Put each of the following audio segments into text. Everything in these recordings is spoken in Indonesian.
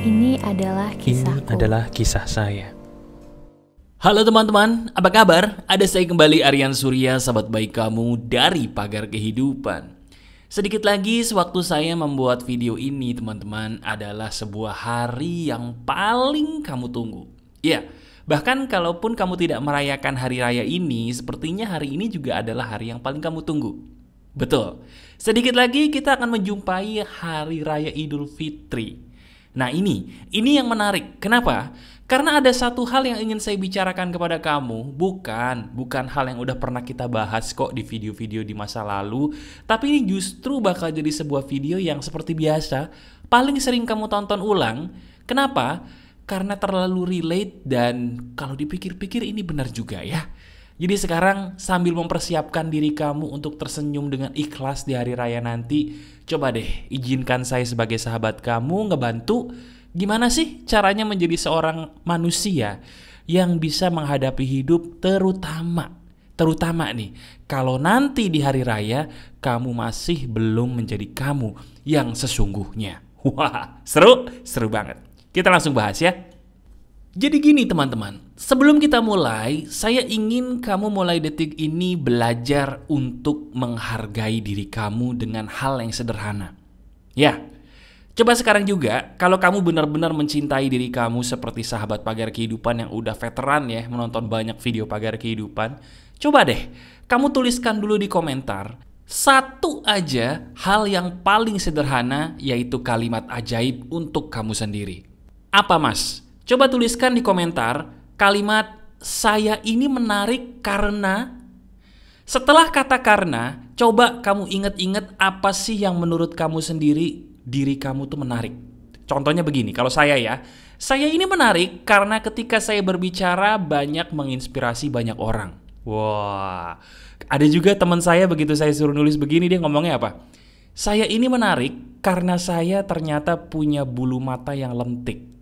Ini adalah kisahku. Ini adalah kisah saya. Halo teman-teman, apa kabar? Ada saya kembali, Aryan Surya, sahabat baik kamu dari Pagar Kehidupan. Sedikit lagi sewaktu saya membuat video ini, teman-teman, adalah sebuah hari yang paling kamu tunggu. Ya, bahkan kalaupun kamu tidak merayakan hari raya ini, sepertinya hari ini juga adalah hari yang paling kamu tunggu. Betul, sedikit lagi kita akan menjumpai hari raya Idul Fitri. Nah ini yang menarik. Kenapa? Karena ada satu hal yang ingin saya bicarakan kepada kamu. Bukan hal yang udah pernah kita bahas kok di video-video di masa lalu. Tapi ini justru bakal jadi sebuah video yang seperti biasa paling sering kamu tonton ulang. Kenapa? Karena terlalu relate dan kalau dipikir-pikir ini benar juga ya. Jadi sekarang sambil mempersiapkan diri kamu untuk tersenyum dengan ikhlas di hari raya nanti, coba deh izinkan saya sebagai sahabat kamu ngebantu gimana sih caranya menjadi seorang manusia yang bisa menghadapi hidup terutama nih kalau nanti di hari raya kamu masih belum menjadi kamu yang sesungguhnya. Wah, seru banget. Kita langsung bahas ya. Jadi gini teman-teman, sebelum kita mulai, saya ingin kamu mulai detik ini belajar untuk menghargai diri kamu dengan hal yang sederhana. Ya, coba sekarang juga, kalau kamu benar-benar mencintai diri kamu seperti sahabat Pagar Kehidupan yang udah veteran ya, menonton banyak video Pagar Kehidupan, coba deh, kamu tuliskan dulu di komentar, satu aja hal yang paling sederhana, yaitu kalimat ajaib untuk kamu sendiri. Apa mas? Coba tuliskan di komentar kalimat saya ini menarik karena. Setelah kata karena, coba kamu ingat-ingat apa sih yang menurut kamu sendiri diri kamu tuh menarik. Contohnya begini, kalau saya ini menarik karena ketika saya berbicara banyak menginspirasi banyak orang. Wah, ada juga teman saya begitu saya suruh nulis begini dia ngomongnya apa? Saya ini menarik karena saya ternyata punya bulu mata yang lentik.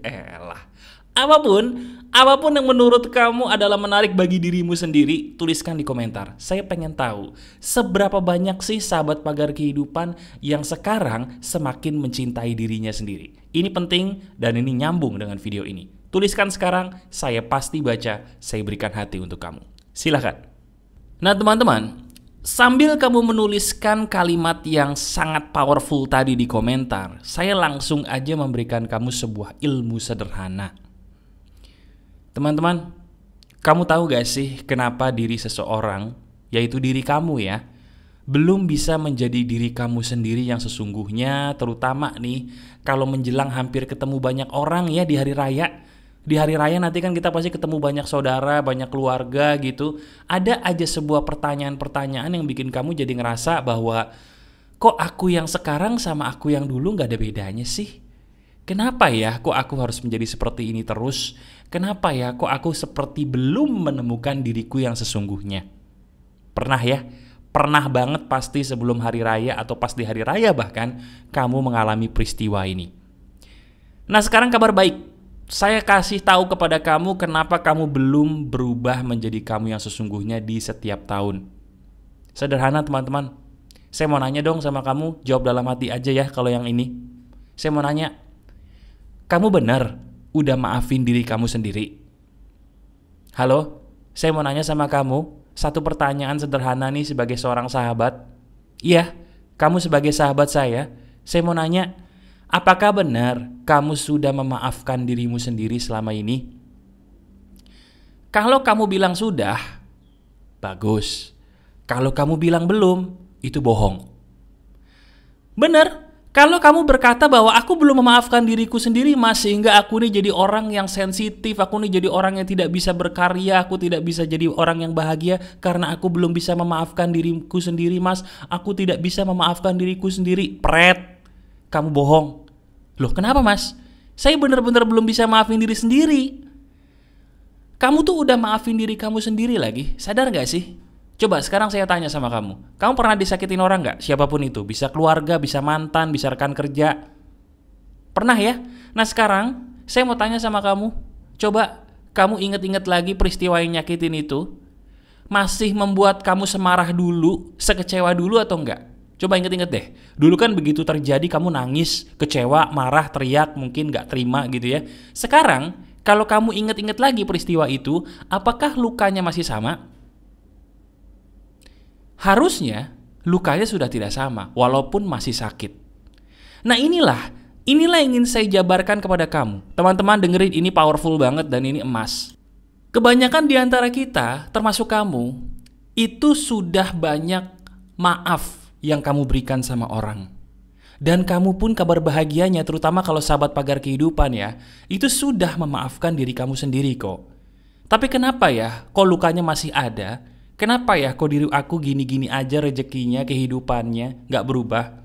Elah. Apapun yang menurut kamu adalah menarik bagi dirimu sendiri, tuliskan di komentar. Saya pengen tahu seberapa banyak sih sahabat Pagar Kehidupan yang sekarang semakin mencintai dirinya sendiri. Ini penting dan ini nyambung dengan video ini. Tuliskan sekarang, saya pasti baca, saya berikan hati untuk kamu. Silahkan. Nah teman-teman, sambil kamu menuliskan kalimat yang sangat powerful tadi di komentar, saya langsung aja memberikan kamu sebuah ilmu sederhana. Teman-teman, kamu tahu gak sih kenapa diri seseorang, yaitu diri kamu ya, belum bisa menjadi diri kamu sendiri yang sesungguhnya, terutama nih kalau menjelang hampir ketemu banyak orang ya di hari raya. Di hari raya nanti kan kita pasti ketemu banyak saudara, banyak keluarga gitu. Ada aja sebuah pertanyaan-pertanyaan yang bikin kamu jadi ngerasa bahwa kok aku yang sekarang sama aku yang dulu gak ada bedanya sih? Kenapa ya kok aku harus menjadi seperti ini terus? Kenapa ya kok aku seperti belum menemukan diriku yang sesungguhnya? Pernah ya? Pernah banget pasti sebelum hari raya atau pas di hari raya bahkan kamu mengalami peristiwa ini. Nah sekarang kabar baik. Saya kasih tahu kepada kamu kenapa kamu belum berubah menjadi kamu yang sesungguhnya di setiap tahun. Sederhana teman-teman. Saya mau nanya dong sama kamu, jawab dalam hati aja ya kalau yang ini. Saya mau nanya, kamu benar udah maafin diri kamu sendiri? Halo, saya mau nanya sama kamu, satu pertanyaan sederhana nih sebagai seorang sahabat. Iya, kamu sebagai sahabat saya mau nanya, apakah benar kamu sudah memaafkan dirimu sendiri selama ini? Kalau kamu bilang sudah, bagus. Kalau kamu bilang belum, itu bohong. Benar, kalau kamu berkata bahwa aku belum memaafkan diriku sendiri mas, sehingga aku nih jadi orang yang sensitif, aku nih jadi orang yang tidak bisa berkarya, aku tidak bisa jadi orang yang bahagia karena aku belum bisa memaafkan diriku sendiri mas, aku tidak bisa memaafkan diriku sendiri. Pret, kamu bohong. Loh kenapa mas? Saya benar-benar belum bisa maafin diri sendiri. Kamu tuh udah maafin diri kamu sendiri lagi, sadar gak sih? Coba sekarang saya tanya sama kamu, kamu pernah disakitin orang gak? Siapapun itu, bisa keluarga, bisa mantan, bisa rekan kerja. Pernah ya? Nah sekarang saya mau tanya sama kamu, coba kamu inget-inget lagi peristiwa yang nyakitin itu, masih membuat kamu semarah dulu, sekecewa dulu atau enggak? Coba inget-inget deh. Dulu kan begitu terjadi kamu nangis, kecewa, marah, teriak, mungkin gak terima gitu ya. Sekarang, kalau kamu inget-inget lagi peristiwa itu, apakah lukanya masih sama? Harusnya lukanya sudah tidak sama, walaupun masih sakit. Nah inilah yang ingin saya jabarkan kepada kamu. Teman-teman dengerin, ini powerful banget dan ini emas. Kebanyakan di antara kita, termasuk kamu, itu sudah banyak maaf yang kamu berikan sama orang. Dan kamu pun kabar bahagianya, terutama kalau sahabat pagar kehidupan ya, itu sudah memaafkan diri kamu sendiri kok. Tapi kenapa ya, kok lukanya masih ada? Kenapa ya, kok diri aku gini-gini aja rezekinya, kehidupannya, gak berubah?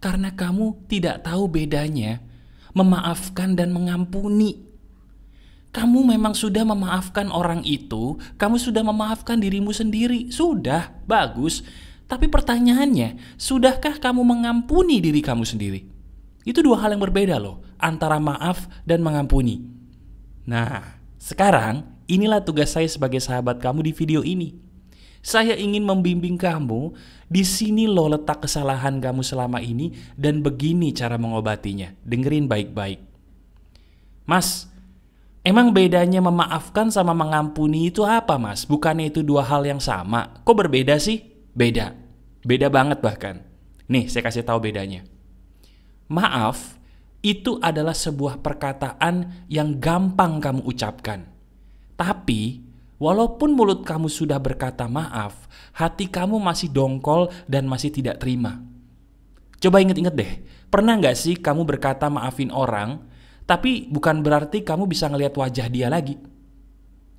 Karena kamu tidak tahu bedanya memaafkan dan mengampuni. Kamu memang sudah memaafkan orang itu, kamu sudah memaafkan dirimu sendiri. Sudah, bagus. Tapi pertanyaannya, sudahkah kamu mengampuni diri kamu sendiri? Itu dua hal yang berbeda loh, antara maaf dan mengampuni. Nah, sekarang inilah tugas saya sebagai sahabat kamu di video ini. Saya ingin membimbing kamu, di sini loh letak kesalahan kamu selama ini dan begini cara mengobatinya. Dengerin baik-baik. Mas, emang bedanya memaafkan sama mengampuni itu apa mas? Bukannya itu dua hal yang sama? Kok berbeda sih? Beda. Beda banget bahkan. Nih, saya kasih tahu bedanya. Maaf itu adalah sebuah perkataan yang gampang kamu ucapkan. Tapi, walaupun mulut kamu sudah berkata maaf, hati kamu masih dongkol dan masih tidak terima. Coba inget-inget deh, pernah gak sih kamu berkata maafin orang, tapi bukan berarti kamu bisa ngelihat wajah dia lagi?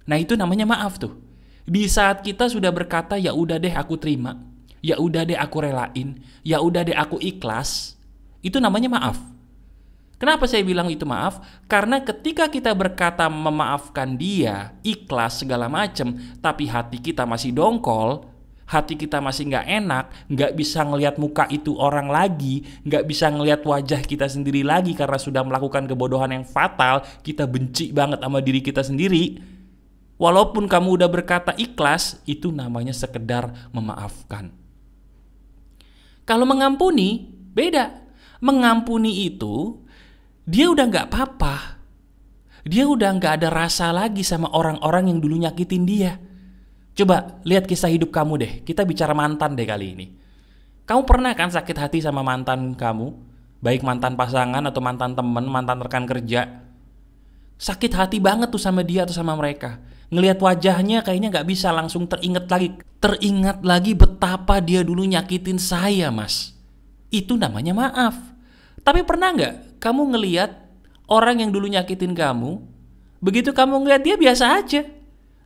Nah itu namanya maaf tuh. Di saat kita sudah berkata, ya udah deh aku terima, ya udah deh aku relain, ya udah deh aku ikhlas, itu namanya maaf. Kenapa saya bilang itu maaf? Karena ketika kita berkata memaafkan dia, ikhlas segala macem, tapi hati kita masih dongkol, hati kita masih gak enak, gak bisa ngelihat muka itu orang lagi, gak bisa ngelihat wajah kita sendiri lagi karena sudah melakukan kebodohan yang fatal, kita benci banget sama diri kita sendiri. Walaupun kamu udah berkata ikhlas, itu namanya sekedar memaafkan. Kalau mengampuni, beda. Mengampuni itu, dia udah gak apa-apa. Dia udah gak ada rasa lagi sama orang-orang yang dulu nyakitin dia. Coba lihat kisah hidup kamu deh. Kita bicara mantan deh kali ini. Kamu pernah kan sakit hati sama mantan kamu? Baik mantan pasangan atau mantan teman, mantan rekan kerja. Sakit hati banget tuh sama dia atau sama mereka. Ngelihat wajahnya kayaknya gak bisa langsung teringat lagi betapa dia dulu nyakitin saya mas. Itu namanya maaf. Tapi pernah gak kamu ngelihat orang yang dulu nyakitin kamu, begitu kamu ngelihat dia biasa aja.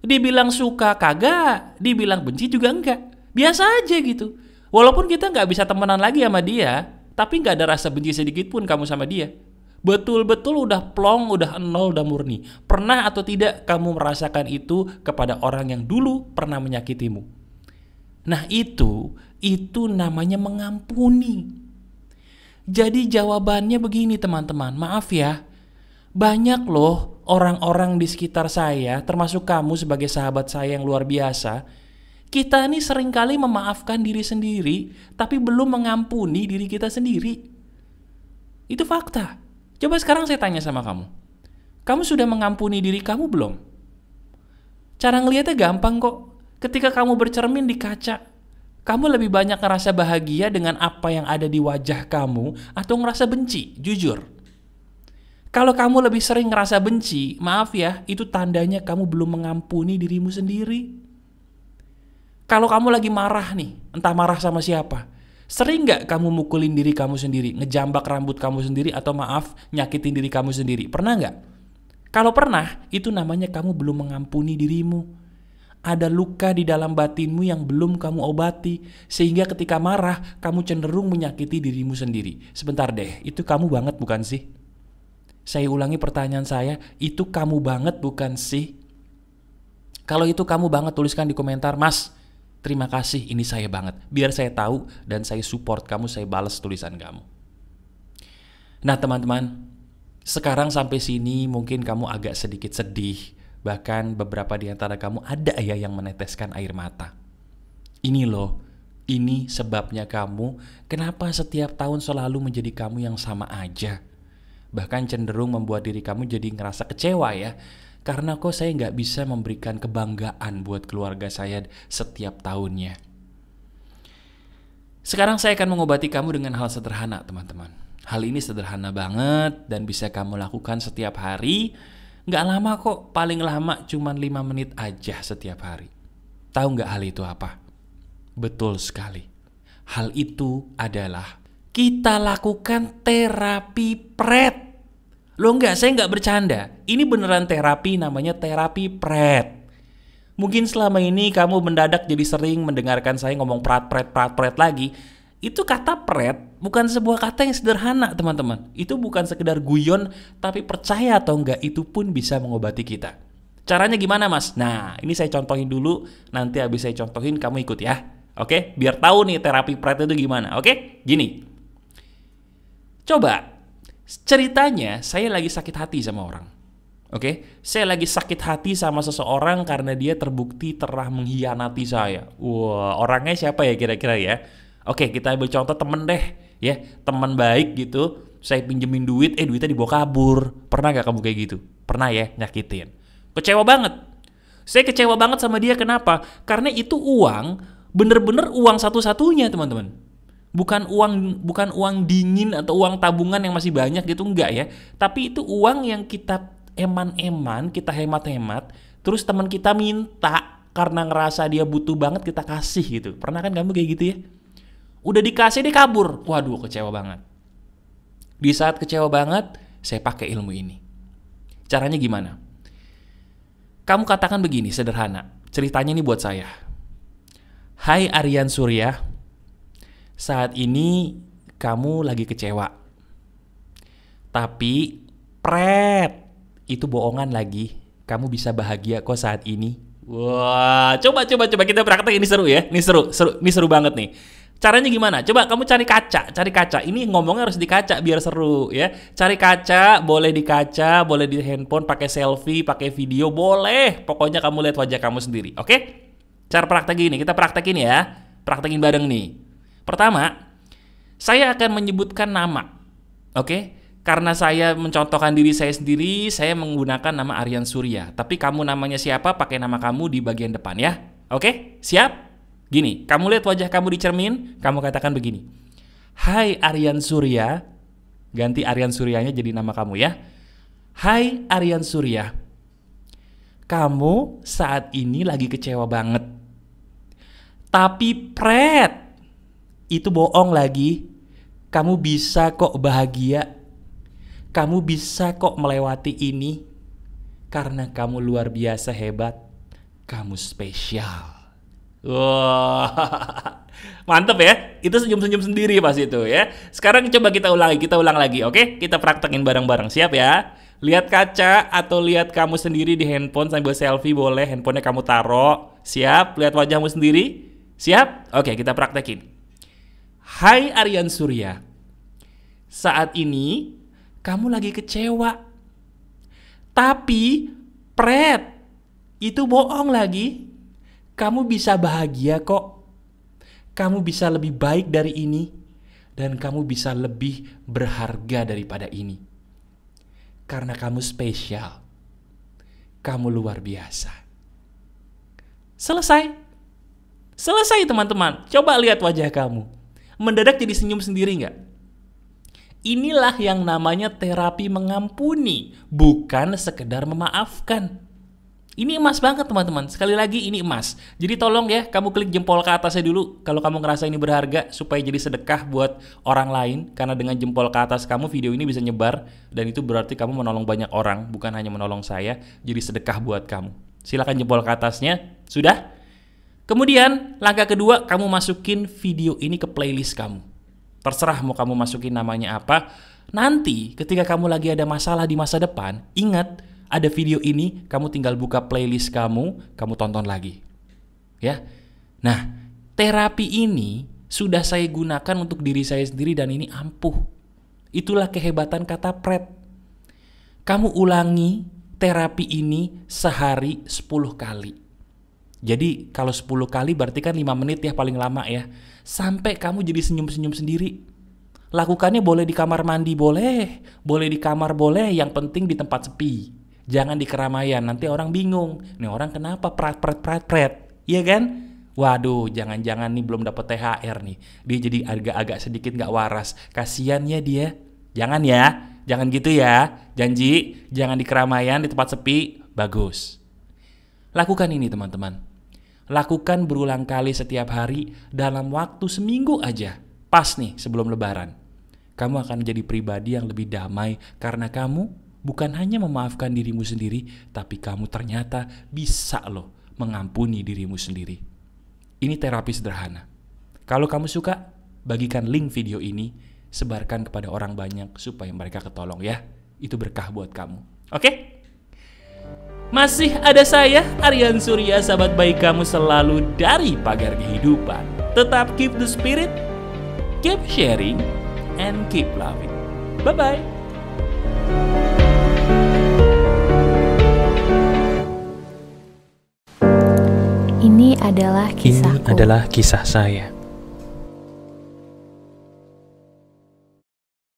Dibilang suka kagak, dibilang benci juga enggak. Biasa aja gitu. Walaupun kita gak bisa temenan lagi sama dia, tapi gak ada rasa benci sedikit pun kamu sama dia. Betul-betul udah plong, udah nol, udah murni. Pernah atau tidak kamu merasakan itu kepada orang yang dulu pernah menyakitimu? Nah itu namanya mengampuni. Jadi jawabannya begini teman-teman, maaf ya. Banyak loh orang-orang di sekitar saya, termasuk kamu sebagai sahabat saya yang luar biasa. Kita ini seringkali memaafkan diri sendiri, tapi belum mengampuni diri kita sendiri. Itu fakta. Coba sekarang saya tanya sama kamu. Kamu sudah mengampuni diri kamu belum? Cara ngelihatnya gampang kok. Ketika kamu bercermin di kaca, kamu lebih banyak ngerasa bahagia dengan apa yang ada di wajah kamu atau ngerasa benci? Jujur. Kalau kamu lebih sering ngerasa benci, maaf ya, itu tandanya kamu belum mengampuni dirimu sendiri. Kalau kamu lagi marah nih, entah marah sama siapa, sering gak kamu mukulin diri kamu sendiri, ngejambak rambut kamu sendiri, atau maaf, nyakitin diri kamu sendiri? Pernah gak? Kalau pernah, itu namanya kamu belum mengampuni dirimu. Ada luka di dalam batinmu yang belum kamu obati, sehingga ketika marah, kamu cenderung menyakiti dirimu sendiri. Sebentar deh, itu kamu banget bukan sih? Saya ulangi pertanyaan saya, itu kamu banget bukan sih? Kalau itu kamu banget, tuliskan di komentar, Mas, terima kasih, ini saya banget. Biar saya tahu dan saya support kamu, saya balas tulisan kamu. Nah teman-teman, sekarang sampai sini mungkin kamu agak sedikit sedih. Bahkan beberapa di antara kamu ada ya yang meneteskan air mata. Ini loh, Ini sebabnya kamu, kenapa setiap tahun selalu menjadi kamu yang sama aja. Bahkan cenderung membuat diri kamu jadi ngerasa kecewa ya. Karena kok saya nggak bisa memberikan kebanggaan buat keluarga saya setiap tahunnya. Sekarang saya akan mengobati kamu dengan hal sederhana teman-teman. Hal ini sederhana banget dan bisa kamu lakukan setiap hari. Nggak lama kok, paling lama cuma 5 menit aja setiap hari. Tahu nggak hal itu apa? Betul sekali. Hal itu adalah kita lakukan terapi pret. Loh enggak, saya enggak bercanda. Ini beneran terapi, namanya terapi pret. Mungkin selama ini kamu mendadak jadi sering mendengarkan saya ngomong prat-pret lagi. Itu kata pret bukan sebuah kata yang sederhana teman-teman. Itu bukan sekedar guyon, tapi percaya atau enggak itu pun bisa mengobati kita. Caranya gimana mas? Nah ini saya contohin dulu, nanti habis saya contohin kamu ikut ya. Oke, biar tahu nih terapi pret itu gimana. Oke, gini. Coba, ceritanya saya lagi sakit hati sama orang. Oke, saya lagi sakit hati sama seseorang karena dia terbukti telah mengkhianati saya. Wah, orangnya siapa ya kira-kira ya? Oke, kita ambil contoh temen deh, ya, teman baik gitu. Saya pinjemin duit, duitnya dibawa kabur. Pernah gak kamu kayak gitu? Pernah ya, nyakitin. Kecewa banget. Saya kecewa banget sama dia, kenapa? Karena itu uang, bener-bener uang satu-satunya teman-teman. Bukan uang dingin atau uang tabungan yang masih banyak gitu, enggak ya. Tapi itu uang yang kita eman-eman, kita hemat-hemat, terus teman kita minta karena ngerasa dia butuh banget kita kasih gitu. Pernah kan kamu kayak gitu ya? Udah dikasih dia kabur. Waduh, kecewa banget. Di saat kecewa banget, saya pakai ilmu ini. Caranya gimana? Kamu katakan begini, sederhana. Ceritanya ini buat saya. Hai Aryan Surya, saat ini kamu lagi kecewa. Tapi pret, itu bohongan lagi. Kamu bisa bahagia kok saat ini. Wah, coba kita praktek, ini seru ya. Ini seru banget nih. Caranya gimana? Coba kamu cari kaca. Ini ngomongnya harus di kaca biar seru ya. Cari kaca, boleh di kaca, boleh di handphone, pakai selfie, pakai video, boleh. Pokoknya kamu lihat wajah kamu sendiri, oke? Cara praktek ini, kita praktekin ya. Praktekin bareng nih. Pertama, saya akan menyebutkan nama. Oke? Karena saya mencontohkan diri saya sendiri, saya menggunakan nama Aryan Surya. Tapi kamu namanya siapa, pakai nama kamu di bagian depan ya. Oke? Siap? Gini, kamu lihat wajah kamu di cermin, kamu katakan begini. Hai Aryan Surya. Ganti Aryan Suryanya jadi nama kamu ya. Hai Aryan Surya. Kamu saat ini lagi kecewa banget. Tapi pret, itu bohong lagi. Kamu bisa kok bahagia. Kamu bisa kok melewati ini. Karena kamu luar biasa hebat. Kamu spesial. Wah, mantep ya. Itu senyum-senyum sendiri pas itu ya. Sekarang coba kita ulang lagi, oke? Kita praktekin bareng-bareng, siap ya? Lihat kaca atau lihat kamu sendiri di handphone sambil selfie boleh. Handphonenya kamu taruh. Siap? Lihat wajahmu sendiri. Siap? Oke, kita praktekin. Hai Aryan Surya. Saat ini kamu lagi kecewa. Tapi pret, itu bohong lagi. Kamu bisa bahagia kok. Kamu bisa lebih baik dari ini. Dan kamu bisa lebih berharga daripada ini. Karena kamu spesial. Kamu luar biasa. Selesai. Selesai teman-teman. Coba lihat wajah kamu. Mendadak jadi senyum sendiri nggak? Inilah yang namanya terapi mengampuni. Bukan sekedar memaafkan. Ini emas banget teman-teman. Sekali lagi ini emas. Jadi tolong ya, kamu klik jempol ke atasnya dulu kalau kamu ngerasa ini berharga, supaya jadi sedekah buat orang lain. Karena dengan jempol ke atas kamu, video ini bisa nyebar. Dan itu berarti kamu menolong banyak orang, bukan hanya menolong saya. Jadi sedekah buat kamu. Silakan jempol ke atasnya. Sudah? Kemudian langkah kedua, kamu masukin video ini ke playlist kamu. Terserah mau kamu masukin namanya apa. Nanti ketika kamu lagi ada masalah di masa depan, ingat, ada video ini, kamu tinggal buka playlist kamu tonton lagi. Ya. Nah, terapi ini sudah saya gunakan untuk diri saya sendiri dan ini ampuh. Itulah kehebatan kata pret. Kamu ulangi terapi ini sehari 10 kali. Jadi kalau 10 kali berarti kan 5 menit ya paling lama ya. Sampai kamu jadi senyum-senyum sendiri. Lakukannya boleh di kamar mandi boleh di kamar boleh, yang penting di tempat sepi. Jangan di keramaian, nanti orang bingung. Nih orang kenapa prat, iya kan? Waduh, jangan-jangan nih belum dapat THR nih. Dia jadi agak-agak sedikit gak waras. Kasian ya dia. Jangan ya, jangan gitu ya. Janji, jangan di keramaian, di tempat sepi. Bagus. Lakukan ini teman-teman. Lakukan berulang kali setiap hari dalam waktu seminggu aja. Pas nih sebelum lebaran. Kamu akan menjadi pribadi yang lebih damai karena kamu bukan hanya memaafkan dirimu sendiri, tapi kamu ternyata bisa loh mengampuni dirimu sendiri. Ini terapi sederhana. Kalau kamu suka, bagikan link video ini, sebarkan kepada orang banyak supaya mereka ketolong ya. Itu berkah buat kamu. Oke? Masih ada saya, Aryan Surya, sahabat baik kamu selalu dari Pagar Kehidupan. Tetap keep the spirit, keep sharing, and keep loving. Bye-bye. Ini adalah kisahku. Ini adalah kisah saya.